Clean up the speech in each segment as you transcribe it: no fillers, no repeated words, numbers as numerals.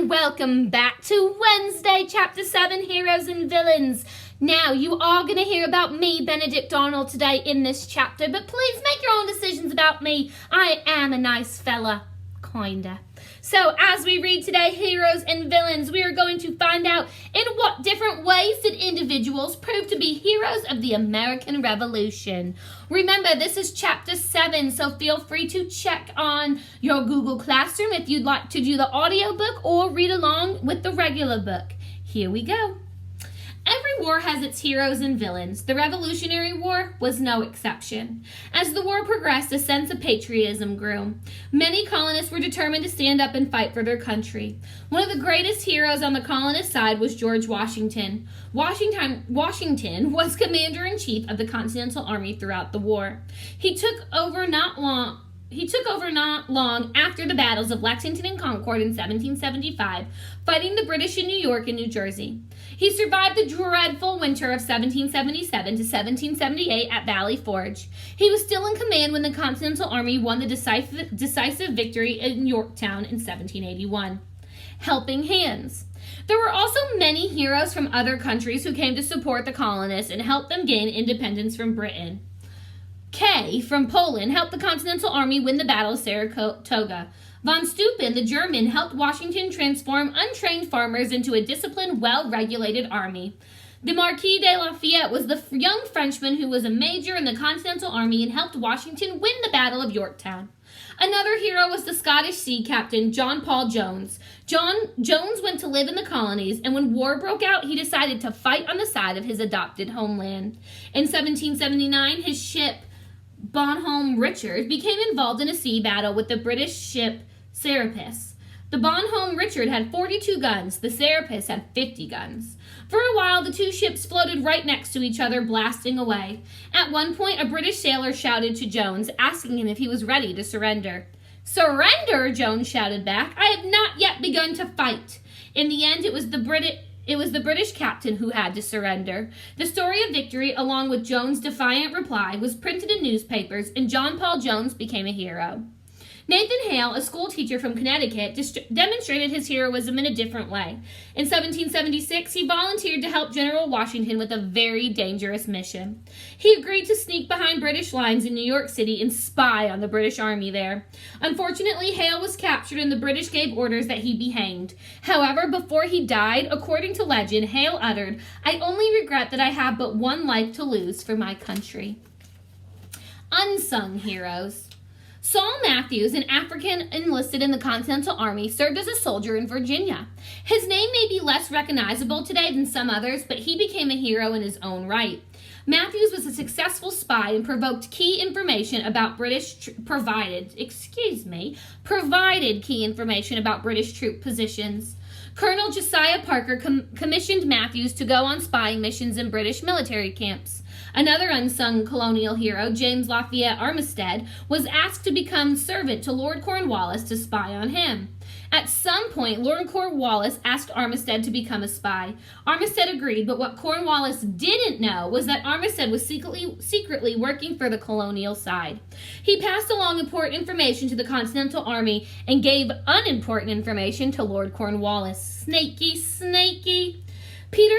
and welcome back to Wednesday, Chapter 7, Heroes and Villains. Now, you are going to hear about me, Benedict Arnold, today in this chapter, but please make your own decisions about me. I am a nice fella. Kinda. So, as we read today, Heroes and Villains, we are going to find out in what different ways did individuals prove to be heroes of the American Revolution. Remember, this is Chapter 7, so feel free to check on your Google Classroom if you'd like to do the audiobook or read along with the regular book. Here we go. Every war has its heroes and villains. The Revolutionary War was no exception. As the war progressed, a sense of patriotism grew. Many colonists were determined to stand up and fight for their country. One of the greatest heroes on the colonist side was George Washington. Washington was commander-in-chief of the Continental Army throughout the war. He took over not long after the battles of Lexington and Concord in 1775, fighting the British in New York and New Jersey. He survived the dreadful winter of 1777 to 1778 at Valley Forge. He was still in command when the Continental Army won the decisive victory in Yorktown in 1781. Helping hands. There were also many heroes from other countries who came to support the colonists and help them gain independence from Britain. Kay, from Poland, helped the Continental Army win the Battle of Saratoga. Von Steuben, the German, helped Washington transform untrained farmers into a disciplined, well-regulated army. The Marquis de Lafayette was the young Frenchman who was a major in the Continental Army and helped Washington win the Battle of Yorktown. Another hero was the Scottish sea captain, John Paul Jones. Jones went to live in the colonies, and when war broke out, he decided to fight on the side of his adopted homeland. In 1779, his ship, Bonhomme Richard, became involved in a sea battle with the British ship Serapis. The Bonhomme Richard had 42 guns. The Serapis had 50 guns. For a while, the two ships floated right next to each other, blasting away. At one point, a British sailor shouted to Jones, asking him if he was ready to surrender. "Surrender?" Jones shouted back. "I have not yet begun to fight." In the end, it was the British captain who had to surrender. The story of victory, along with Jones' defiant reply, was printed in newspapers, and John Paul Jones became a hero. Nathan Hale, a school teacher from Connecticut, demonstrated his heroism in a different way. In 1776, he volunteered to help General Washington with a very dangerous mission. He agreed to sneak behind British lines in New York City and spy on the British Army there. Unfortunately, Hale was captured and the British gave orders that he be hanged. However, before he died, according to legend, Hale uttered, "I only regret that I have but one life to lose for my country." Unsung heroes. Saul Matthews, an African enlisted in the Continental Army, served as a soldier in Virginia. His name may be less recognizable today than some others, but he became a hero in his own right. Matthews was a successful spy and provided key information about British troop positions. Colonel Josiah Parker commissioned Matthews to go on spying missions in British military camps. Another unsung colonial hero, James Lafayette Armistead, was asked to become servant to Lord Cornwallis to spy on him. At some point, Lord Cornwallis asked Armistead to become a spy. Armistead agreed, but what Cornwallis didn't know was that Armistead was secretly working for the colonial side. He passed along important information to the Continental Army and gave unimportant information to Lord Cornwallis. Snaky. Peter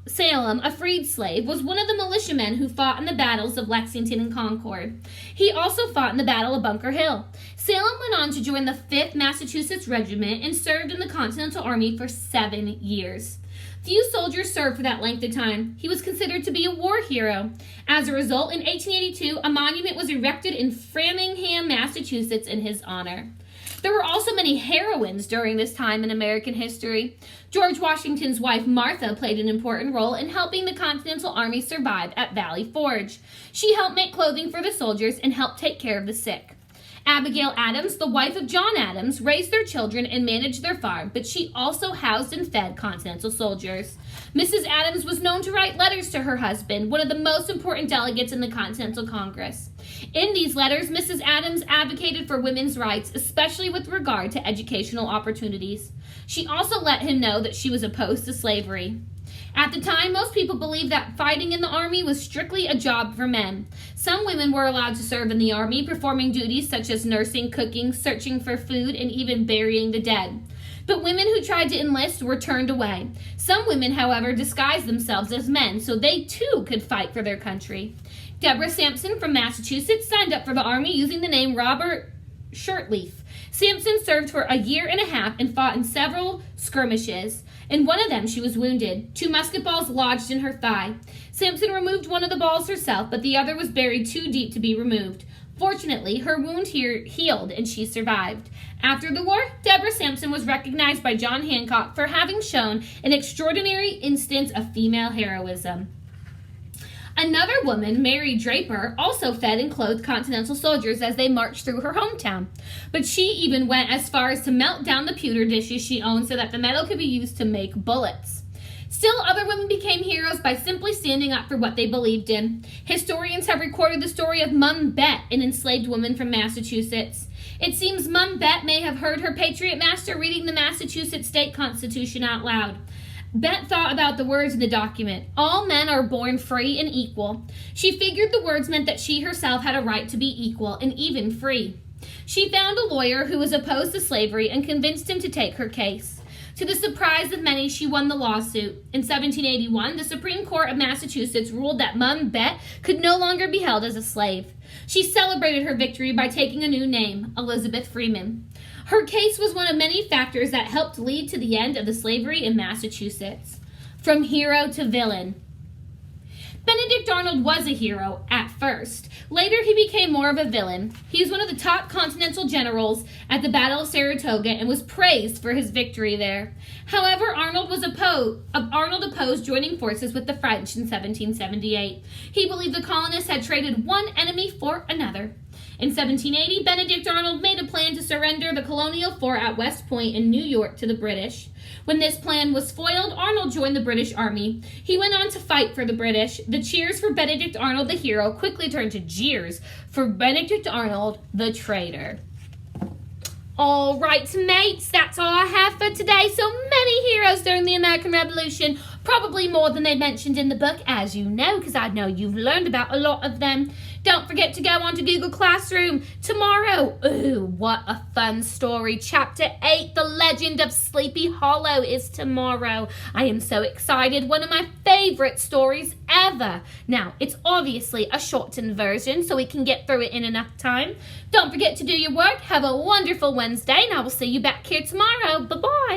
Salem, a freed slave, was one of the militiamen who fought in the battles of Lexington and Concord. He also fought in the Battle of Bunker Hill. Salem went on to join the 5th Massachusetts Regiment and served in the Continental Army for 7 years. Few soldiers served for that length of time. He was considered to be a war hero. As a result, in 1882, a monument was erected in Framingham, Massachusetts in his honor. There were also many heroines during this time in American history. George Washington's wife, Martha, played an important role in helping the Continental Army survive at Valley Forge. She helped make clothing for the soldiers and helped take care of the sick. Abigail Adams, the wife of John Adams, raised their children and managed their farm, but she also housed and fed Continental soldiers. Mrs. Adams was known to write letters to her husband, one of the most important delegates in the Continental Congress. In these letters, Mrs. Adams advocated for women's rights, especially with regard to educational opportunities. She also let him know that she was opposed to slavery. At the time, most people believed that fighting in the Army was strictly a job for men. Some women were allowed to serve in the Army, performing duties such as nursing, cooking, searching for food, and even burying the dead. But women who tried to enlist were turned away. Some women, however, disguised themselves as men so they too could fight for their country. Deborah Sampson from Massachusetts signed up for the army using the name Robert Shirtleaf. Sampson served for a year and a half and fought in several skirmishes. In one of them, she was wounded. 2 musket balls lodged in her thigh. Sampson removed one of the balls herself, but the other was buried too deep to be removed. Fortunately, her wound healed and she survived. After the war, Deborah Sampson was recognized by John Hancock for having shown an extraordinary instance of female heroism. Another woman, Mary Draper, also fed and clothed Continental soldiers as they marched through her hometown. But she even went as far as to melt down the pewter dishes she owned so that the metal could be used to make bullets. Still, other women became heroes by simply standing up for what they believed in. Historians have recorded the story of Mum Bet, an enslaved woman from Massachusetts. It seems Mum Bet may have heard her patriot master reading the Massachusetts state constitution out loud. Bet thought about the words in the document. All men are born free and equal. She figured the words meant that she herself had a right to be equal and even free. She found a lawyer who was opposed to slavery and convinced him to take her case. To the surprise of many, she won the lawsuit. In 1781, the Supreme Court of Massachusetts ruled that Mum Bet could no longer be held as a slave. She celebrated her victory by taking a new name, Elizabeth Freeman. Her case was one of many factors that helped lead to the end of the slavery in Massachusetts. From hero to villain. Benedict Arnold was a hero at first. Later, he became more of a villain. He was one of the top Continental generals at the Battle of Saratoga and was praised for his victory there. However, Arnold opposed joining forces with the French in 1778. He believed the colonists had traded one enemy for another. In 1780, Benedict Arnold made a plan to surrender the colonial fort at West Point in New York to the British. When this plan was foiled, Arnold joined the British Army. He went on to fight for the British. The cheers for Benedict Arnold the hero quickly turned to jeers for Benedict Arnold the traitor. All right, mates, that's all I have for today. So many heroes during the American Revolution, probably more than they mentioned in the book, as you know, because I know you've learned about a lot of them. Don't forget to go on to Google Classroom tomorrow. Ooh, what a fun story. Chapter 8, The Legend of Sleepy Hollow, is tomorrow. I am so excited. One of my favorite stories ever. Now, it's obviously a shortened version, so we can get through it in enough time. Don't forget to do your work. Have a wonderful Wednesday, and I will see you back here tomorrow. Bye-bye.